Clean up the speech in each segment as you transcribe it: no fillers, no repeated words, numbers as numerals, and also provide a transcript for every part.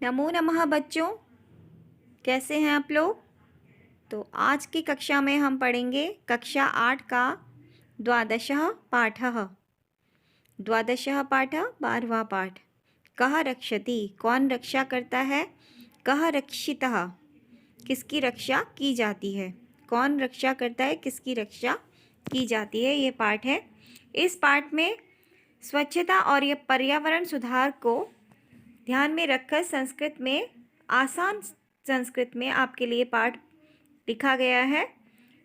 नमो नमः बच्चों, कैसे हैं आप लोग। तो आज की कक्षा में हम पढ़ेंगे कक्षा 8 का द्वादशः पाठः। द्वादशः पाठ 12वां पाठ। कः रक्षति, कौन रक्षा करता है। कः रक्षितः, किसकी रक्षा की जाती है। कौन रक्षा करता है, किसकी रक्षा की जाती है, ये पाठ है। इस पाठ में स्वच्छता और ये पर्यावरण सुधार को ध्यान में रखकर संस्कृत में, आसान संस्कृत में आपके लिए पाठ लिखा गया है।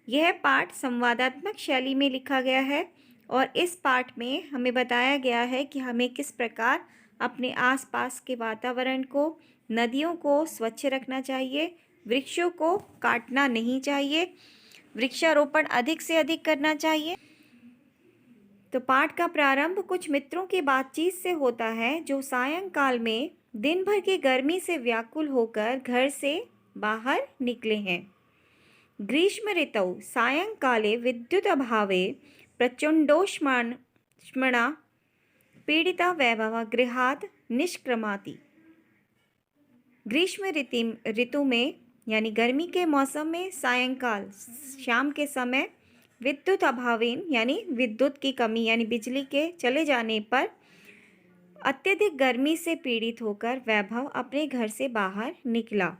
यह पाठ संवादात्मक शैली में लिखा गया है और इस पाठ में हमें बताया गया है कि हमें किस प्रकार अपने आसपास के वातावरण को, नदियों को स्वच्छ रखना चाहिए, वृक्षों को काटना नहीं चाहिए, वृक्षारोपण अधिक से अधिक करना चाहिए। तो पाठ का प्रारंभ कुछ मित्रों की बातचीत से होता है जो सायंकाल में दिन भर की गर्मी से व्याकुल होकर घर से बाहर निकले हैं। ग्रीष्म ऋतौ सायंकाले विद्युत अभावे प्रचंडोष्मणा पीड़िता वैभव गृहात् निष्क्रमाति। ग्रीष्म ऋतु में यानी गर्मी के मौसम में सायंकाल शाम के समय विद्युत अभावेन यानी विद्युत की कमी यानी बिजली के चले जाने पर अत्यधिक गर्मी से पीड़ित होकर वैभव अपने घर से बाहर निकला।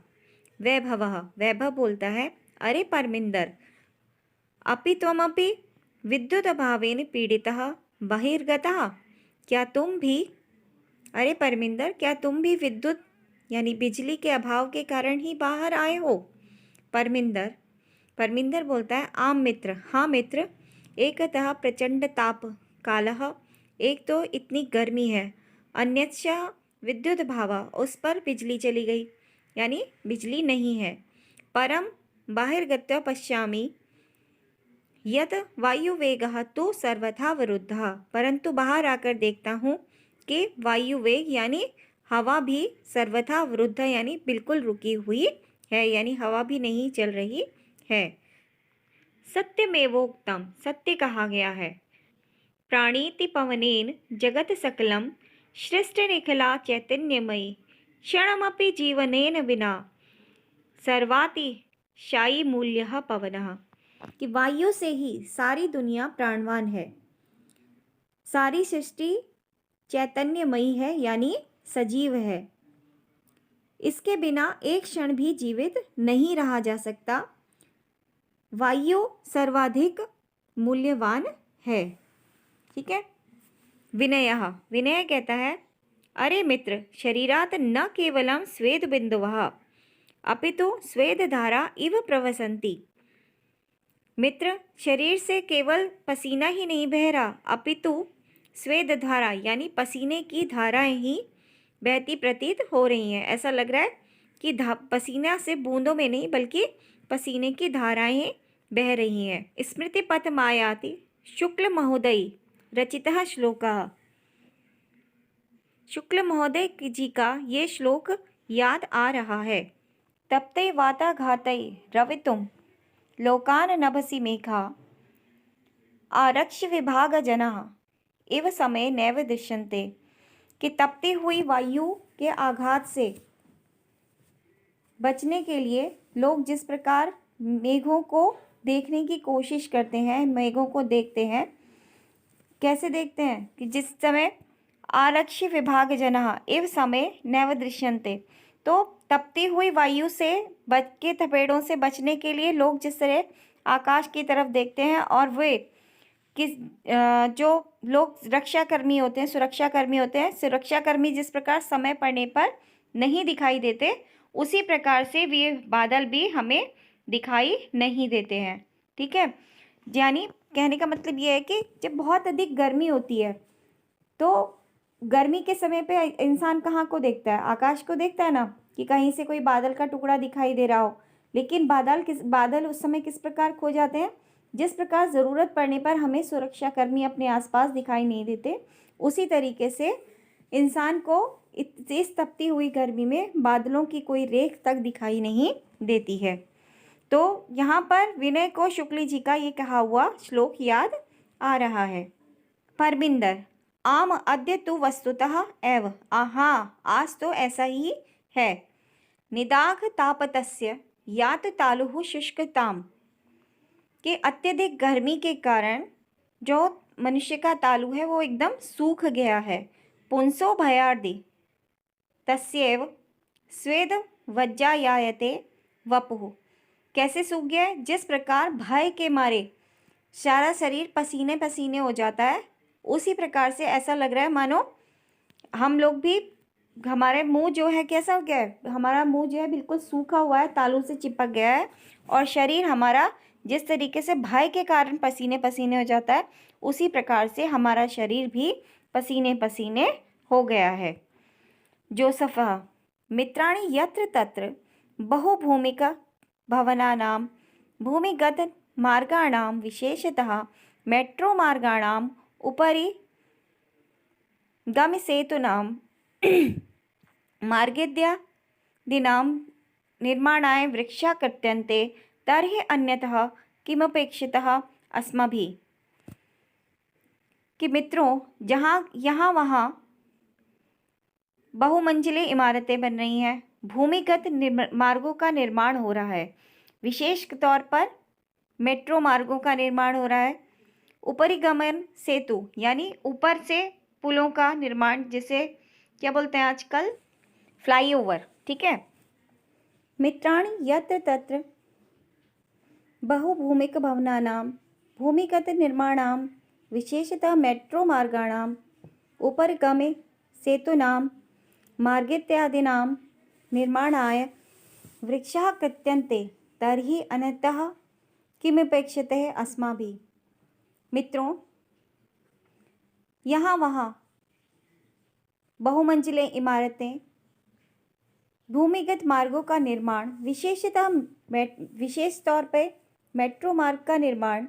वैभव बोलता है, अरे परमिंदर, अपि त्वमपि विद्युत अभावेन पीड़ितः बहिर्गतः, क्या तुम भी, अरे परमिंदर, क्या तुम भी विद्युत यानी बिजली के अभाव के कारण ही बाहर आए हो। परमिंदर बोलता है, आम मित्र, हाँ मित्र, एकतः प्रचंड ताप कालः, एक तो इतनी गर्मी है, अन्यच्च विद्युत भाव, उस पर बिजली चली गई यानी बिजली नहीं है। परम बहिर्गत्य पश्यामि यत वायुवेगः तो सर्वथा विरुद्धः, परंतु बाहर आकर देखता हूँ कि वायुवेग यानी हवा भी सर्वथा विरुद्ध यानी बिल्कुल रुकी हुई है, यानी हवा भी नहीं चल रही है। सत्यमेवोक्तम, सत्य कहा गया है। प्राणीति पवनेन जगत सकलम सृष्टिनिखिला चैतन्यमयी, क्षणमपि जीवनेन विना सर्वातिशायी मूल्यः पवनः, कि वायु से ही सारी दुनिया प्राणवान है, सारी सृष्टि चैतन्यमयी है यानी सजीव है, इसके बिना एक क्षण भी जीवित नहीं रहा जा सकता। वायु सर्वाधिक मूल्यवान है। ठीक है। विनय कहता है, अरे मित्र, शरीरात न केवलम स्वेद बिंदुवः अपितु स्वेद धारा इव प्रवसन्ति। मित्र, शरीर से केवल पसीना ही नहीं बह रहा, अपितु स्वेद धारा यानी पसीने की धाराएं ही बहती प्रतीत हो रही हैं। ऐसा लग रहा है कि पसीना से बूंदों में नहीं बल्कि पसीने की धाराएं बह रही हैं। स्मृति पथ मायाति शुक्ल महोदय रचितः श्लोकः। शुक्ल महोदय जी का ये श्लोक याद आ रहा है। तप्ते वाताघातै रवितुम लोकान नभसि मेघा आरक्ष विभाग जनः इव समय नैव दृश्यन्ते, कि तपती हुई वायु के आघात से बचने के लिए लोग जिस प्रकार मेघों को देखने की कोशिश करते हैं, मेघों को देखते हैं, कैसे देखते हैं कि जिस समय आरक्षी विभाग जनः इव समय नैव दृश्यन्ते, तो तपती हुई वायु से बच के थपेड़ों से बचने के लिए लोग जिस तरह आकाश की तरफ देखते हैं और वे जो लोग रक्षाकर्मी होते हैं, सुरक्षाकर्मी जिस प्रकार समय पड़ने पर नहीं दिखाई देते, उसी प्रकार से वे बादल भी हमें दिखाई नहीं देते हैं। ठीक है। यानी कहने का मतलब ये है कि जब बहुत अधिक गर्मी होती है तो गर्मी के समय पे इंसान कहाँ को देखता है, आकाश को देखता है ना, कि कहीं से कोई बादल का टुकड़ा दिखाई दे रहा हो। लेकिन बादल उस समय किस प्रकार खो जाते हैं, जिस प्रकार ज़रूरत पड़ने पर हमें सुरक्षाकर्मी अपने आसपास दिखाई नहीं देते, उसी तरीके से इंसान को इस तपती हुई गर्मी में बादलों की कोई रेख तक दिखाई नहीं देती है। तो यहाँ पर विनय को शुक्ल जी का ये कहा हुआ श्लोक याद आ रहा है। परमिंदर, आम अद्य तु वस्तुतः एव, हाँ आज तो ऐसा ही है। निदाघ तापतस्य यात तालुः शुष्कताम, कि अत्यधिक गर्मी के कारण जो मनुष्य का तालु है वो एकदम सूख गया है। पुंसो भयार्दि तस्यैव स्वेद वज्जायायते वपुः, कैसे सूख गया है? जिस प्रकार भय के मारे सारा शरीर पसीने पसीने हो जाता है, उसी प्रकार से ऐसा लग रहा है मानो हम लोग भी, हमारे मुंह जो है कैसा हो गया है, हमारा मुंह जो है बिल्कुल सूखा हुआ है, तालू से चिपक गया है। और शरीर हमारा जिस तरीके से भय के कारण पसीने पसीने हो जाता है, उसी प्रकार से हमारा शरीर भी पसीने पसीने हो गया है। जोसफः मित्राणि यत्र तत्र बहुभूमिक भवनानां भूमिगत मार्गाणां विशेषतः मेट्रो मार्गाणां उपरि गमसेतूनां मार्गेद्यादीनां निर्माणाय वृक्षा कृत्यन्ते तर्हि अन्यतः किमपेक्षितः अस्माभिः, कि मित्रों जहाँ यहाँ वहाँ बहुमंजिले इमारतें बन रही हैं, भूमिगत मार्गों का निर्माण हो रहा है, विशेष तौर पर मेट्रो मार्गों का निर्माण हो रहा है, उपरिगमन सेतु यानी ऊपर से पुलों का निर्माण, जिसे क्या बोलते हैं आजकल, फ्लाईओवर, ठीक है। मित्राणि यत्र तत्र बहुभूमिक भवनानां भूमिगत निर्माणां विशेषतः मेट्रो मार्गाणां उपरिगमे सेतूनां मार्गेत्यादीनां निर्माणाय वृक्षाः कृत्यन्ते तर्हि अन्यतः किमपेक्षते अस्माभिः। मित्रों यहाँ वहाँ बहुमंजिले इमारतें, भूमिगत मार्गों का निर्माण, विशेष तौर पे मेट्रो मार्ग का निर्माण,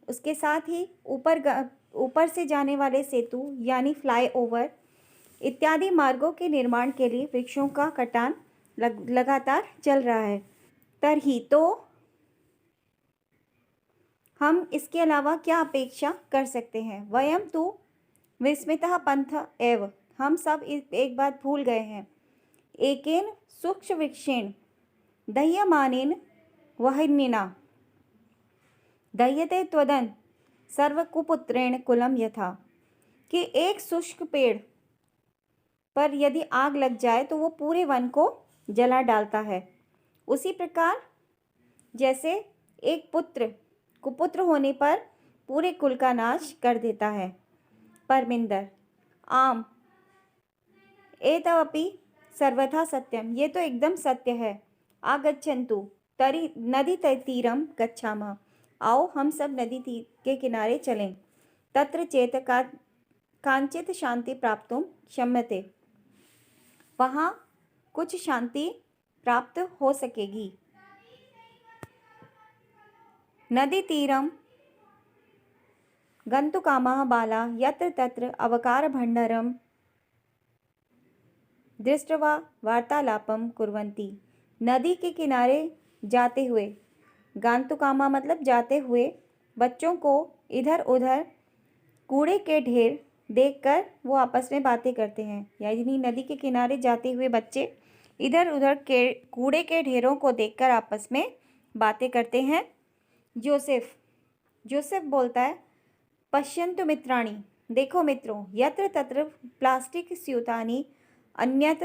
उसके साथ ही ऊपर से जाने वाले सेतु यानी फ्लाईओवर इत्यादि मार्गों के निर्माण के लिए वृक्षों का कटान लगातार चल रहा है। तरही तो हम इसके अलावा क्या अपेक्षा कर सकते हैं? वयम तो विस्मितः पंथ एव, हम सब एक बात भूल गए हैं। एकेन सूक्ष्म वृक्षेण दह्यमानेन वह्निना दह्यते त्वदन् सर्वकुपुत्रेण कुलम यथा, कि एक शुष्क पेड़ पर यदि आग लग जाए तो वो पूरे वन को जला डालता है। उसी प्रकार जैसे एक पुत्र कुपुत्र होने पर पूरे कुल का नाश कर देता है। परमिंदर आम एतवपि सर्वथा सत्यम, ये तो एकदम सत्य है। आगच्छन्तु तरी नदी तीरम गच्छामः, आओ हम सब नदी के किनारे चलें। तत्र चेत कांचित शांति प्राप्तुं क्षम्यते, वहाँ कुछ शांति प्राप्त हो सकेगी। नदी तीरम गन्तुकामाः बाला यत्र तत्र अवकारभण्डारं दृष्ट्वा वार्तालापम कुर्वन्ति, नदी के किनारे जाते हुए, गांतुकामा मतलब जाते हुए, बच्चों को इधर उधर कूड़े के ढेर देखकर वो आपस में बातें करते हैं। यानी नदी के किनारे जाते हुए बच्चे इधर उधर के कूड़े के ढेरों को देखकर आपस में बातें करते हैं। जोसेफ बोलता है, पश्यन्तु मित्राणि, देखो मित्रों, यत्र तत्र प्लास्टिक स्यूतानि अन्यत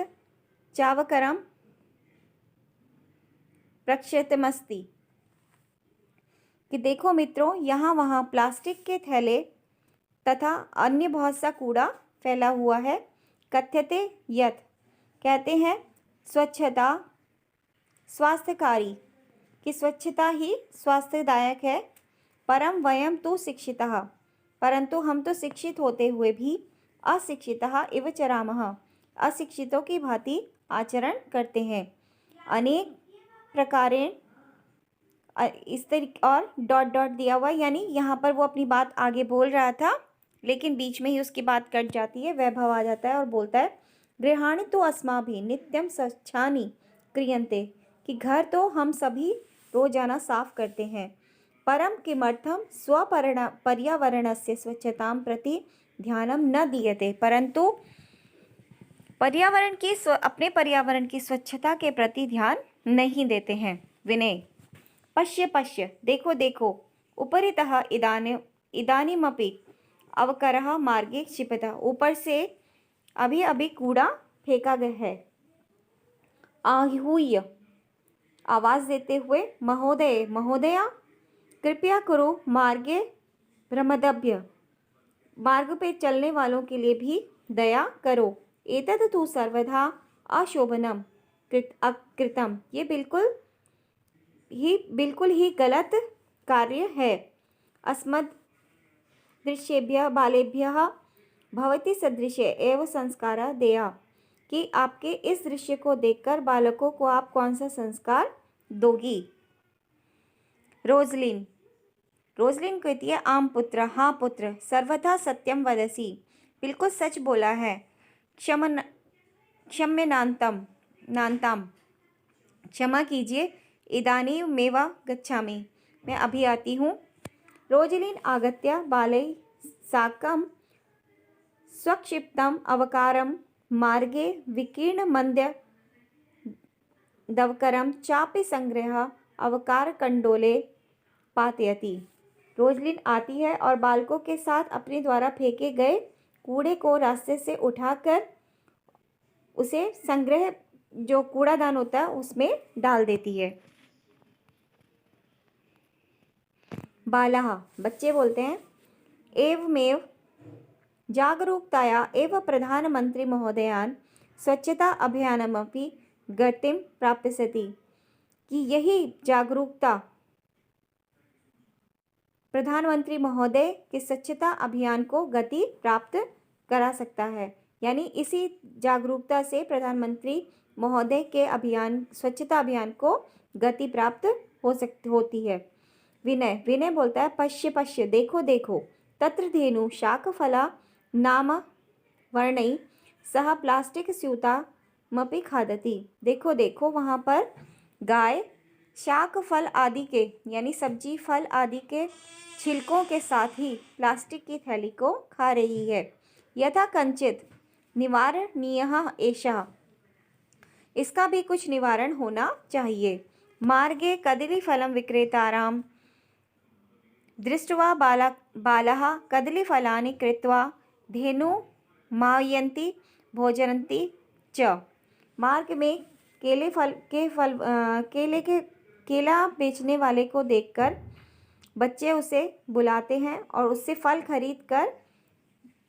चावकरम प्रक्षेपमस्ति, कि देखो मित्रों, यहाँ वहाँ प्लास्टिक के थैले तथा अन्य बहुत सा कूड़ा फैला हुआ है। कथ्यते यत्, कहते हैं स्वच्छता स्वास्थ्यकारी, कि स्वच्छता ही स्वास्थ्यदायक है। परम वयम तो शिक्षितः, परंतु हम तो शिक्षित होते हुए भी अशिक्षितः इव चरामः, अशिक्षितों की भांति आचरण करते हैं। अनेक प्रकारेण, इस तरीके, और डॉट डॉट दिया हुआ, यानी यहाँ पर वो अपनी बात आगे बोल रहा था लेकिन बीच में ही उसकी बात कट जाती है, वैभव आ जाता है और बोलता है, गृहाणि तो अस्माभिः नित्यं स्वच्छानि क्रियन्ते, कि घर तो हम सभी रोजाना साफ करते हैं। परम किमर्थम पर्यावरणस्य स्वच्छतां प्रति ध्यानं न दीयते, परंतु अपने पर्यावरण की स्वच्छता के प्रति ध्यान नहीं देते हैं। विनय, पश्य पश्य, देखो देखो, उपरितः इदानीमपि अवकरः मार्गे क्षिपतः, ऊपर से अभी अभी कूड़ा फेंका गया है। आहूय, आवाज देते हुए, महोदय महोदया, कृपया करो, मार्गे भ्रमदभ्य, मार्ग पे चलने वालों के लिए भी दया करो। एतत् तु सर्वथा अशोभनम कृतम, ये बिल्कुल ही गलत कार्य है। अस्मद् दृश्येभ्यः बालेभ्यः भवती सदृशे एव संस्कार देया, कि आपके इस दृश्य को देखकर बालकों को आप कौन सा संस्कार दोगी। रोजलिन, रोजलिन कहती है, आम पुत्र, हाँ पुत्र, सर्वथा सत्यम वदसी, बिल्कुल सच बोला है। क्षम्य नान्ताम, क्षमा कीजिए। इदानीमेव गच्छामि, मैं अभी आती हूँ। रोजलिन आगत्य बालैः साकं स्वक्षिप्तम् अवकारं मार्गे विकीर्णमद्य दवकरं चापि संग्रह अवकारकण्डोले पातयति। रोजलिन आती है और बालकों के साथ अपने द्वारा फेंके गए कूड़े को रास्ते से उठाकर उसे संग्रह, जो कूड़ादान होता है, उसमें डाल देती है। बालः, बच्चे बोलते हैं, एवमेव जागरूकताया एव प्रधानमंत्री महोदयान् स्वच्छता अभियानमपि गतिं प्राप्स्यति, कि यही जागरूकता प्रधानमंत्री महोदय के स्वच्छता अभियान को गति प्राप्त करा सकता है। यानी इसी जागरूकता से प्रधानमंत्री महोदय के स्वच्छता अभियान को गति प्राप्त होती है। विनय, विनय बोलता है, पश्य पश्य, देखो देखो, तत्र धेनु शाकफला नाम वर्णै सह प्लास्टिक स्यूतामपि खादति, देखो देखो, वहाँ पर गाय शाक फल आदि के, यानी सब्जी फल आदि के छिलकों के साथ ही प्लास्टिक की थैली को खा रही है। यथा कंचित निवारणीयः एषः, इसका भी कुछ निवारण होना चाहिए। मार्गे कदलीफलं विक्रेतारां दृष्ट्वा बालाः कदलीफलानि कृत्वा धेनु मायन्ति भोजयन्ति च, मार्ग में केला बेचने वाले को देखकर बच्चे उसे बुलाते हैं और उससे फल खरीद कर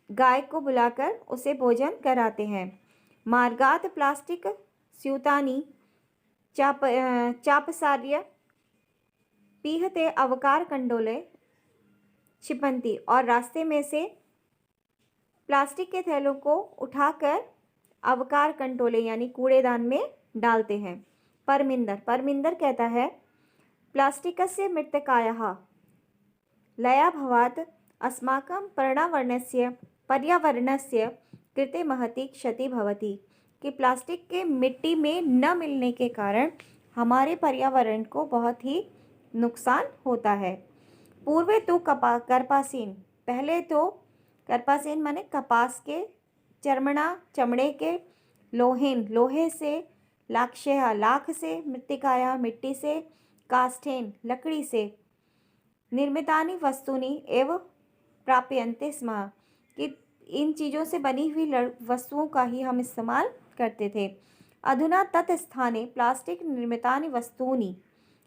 गाय को बुलाकर उसे भोजन कराते हैं। मार्गात प्लास्टिक स्यूतानि चापसार्य पीहते अवकार कंडोले क्षिपन्ति, और रास्ते में से प्लास्टिक के थैलों को उठाकर अवकार कंटोले यानी कूड़ेदान में डालते हैं। परमिंदर, परमिंदर कहता है, प्लास्टिकस्य मृत्तिकायाः लयाभावात् अस्माकं पर्यावरणस्य कृते महती क्षति भवति, कि प्लास्टिक के मिट्टी में न मिलने के कारण हमारे पर्यावरण को बहुत ही नुकसान होता है। पूर्वे तो कर्पासीन, पहले तो कर्पासीन माने कपास के, चमड़े के, लोहे से, लाक्षया लाख से, मृत्तिकाया मिट्टी से, काष्ठेन लकड़ी से, निर्मितानि वस्तूनि एव प्राप्यन्ते स्म, कि इन चीज़ों से बनी हुई वस्तुओं का ही हम इस्तेमाल करते थे। अधुना तत् स्थाने प्लास्टिक निर्मितानि वस्तूनि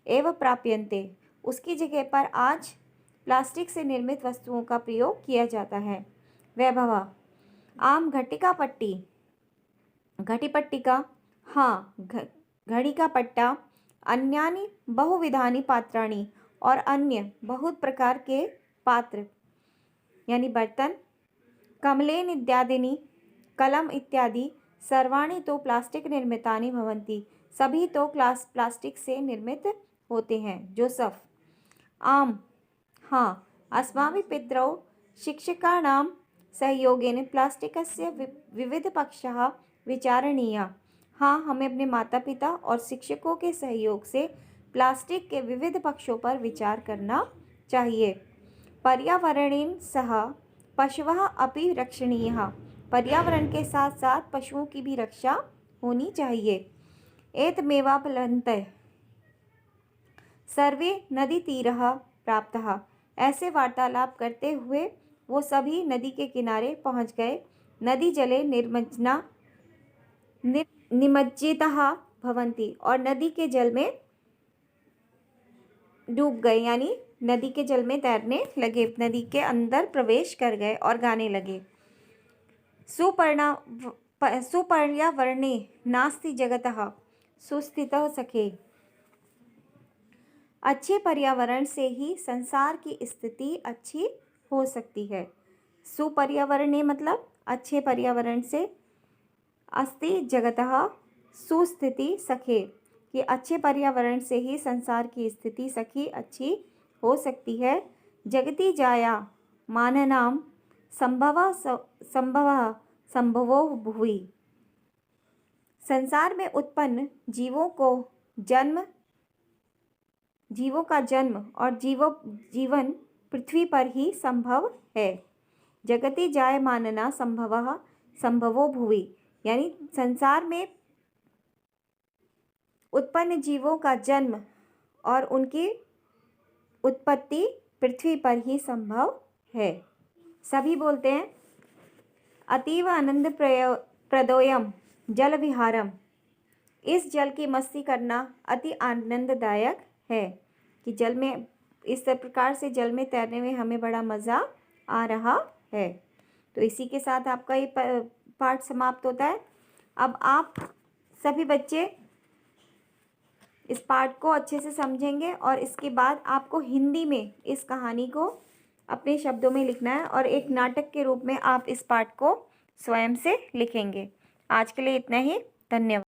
एव प्राप्यन्ते, उसकी जगह पर आज प्लास्टिक से निर्मित वस्तुओं का प्रयोग किया जाता है। वैभव, आम घटिका पट्टी, घटी पट्टिका, हाँ, घड़ी का पट्टा, अन्यानि बहुविधानि पात्राणि, और अन्य बहुत प्रकार के पात्र यानी बर्तन, कमलेन इत्यादिनी, कलम इत्यादि, सर्वाणि तो प्लास्टिक निर्मितानि भवन्ति, सभी तो प्लास्टिक से निर्मित होते हैं। जोसफ, आम, हाँ, अस्माभिः पितरौ शिक्षकाणां सहयोगेन प्लास्टिकस्य विविधपक्षः विचारणीयः, हाँ, हमें अपने माता पिता और शिक्षकों के सहयोग से प्लास्टिक के विविध पक्षों पर विचार करना चाहिए। पर्यावरणेन सह पशवः अपि रक्षणीयः, पर्यावरण के साथ साथ पशुओं की भी रक्षा होनी चाहिए। एतमेवापलंते सर्वे नदी तीरः प्राप्तः। ऐसे वार्तालाप करते हुए वो सभी नदी के किनारे पहुंच गए। नदी जले निमज्जितः भवन्ति, और नदी के जल में डूब गए, यानी नदी के जल में तैरने लगे, नदी के अंदर प्रवेश कर गए और गाने लगे। सुपर्यावरणे नास्ति जगतः सुस्थितः सखे। अच्छे पर्यावरण से ही संसार की स्थिति अच्छी हो सकती है। सुपर्यावरणे मतलब अच्छे पर्यावरण से, अस्ति जगतः सुस्थिति सखे, कि अच्छे पर्यावरण से ही संसार की स्थिति सखी अच्छी हो सकती है। जगति जाया माननाम संभवो भुवि। संसार में उत्पन्न जीवों का जन्म और जीवन पृथ्वी पर ही संभव है। जगति जायमानना संभवो भुवि, यानी संसार में उत्पन्न जीवों का जन्म और उनकी उत्पत्ति पृथ्वी पर ही संभव है। सभी बोलते हैं, अतीव आनंद प्रदोयम जल विहारम। इस जल की मस्ती करना अति आनंददायक है, कि जल में इस प्रकार से जल में तैरने में हमें बड़ा मज़ा आ रहा है। तो इसी के साथ आपका ये पाठ समाप्त होता है। अब आप सभी बच्चे इस पाठ को अच्छे से समझेंगे और इसके बाद आपको हिंदी में इस कहानी को अपने शब्दों में लिखना है और एक नाटक के रूप में आप इस पाठ को स्वयं से लिखेंगे। आज के लिए इतना ही। धन्यवाद।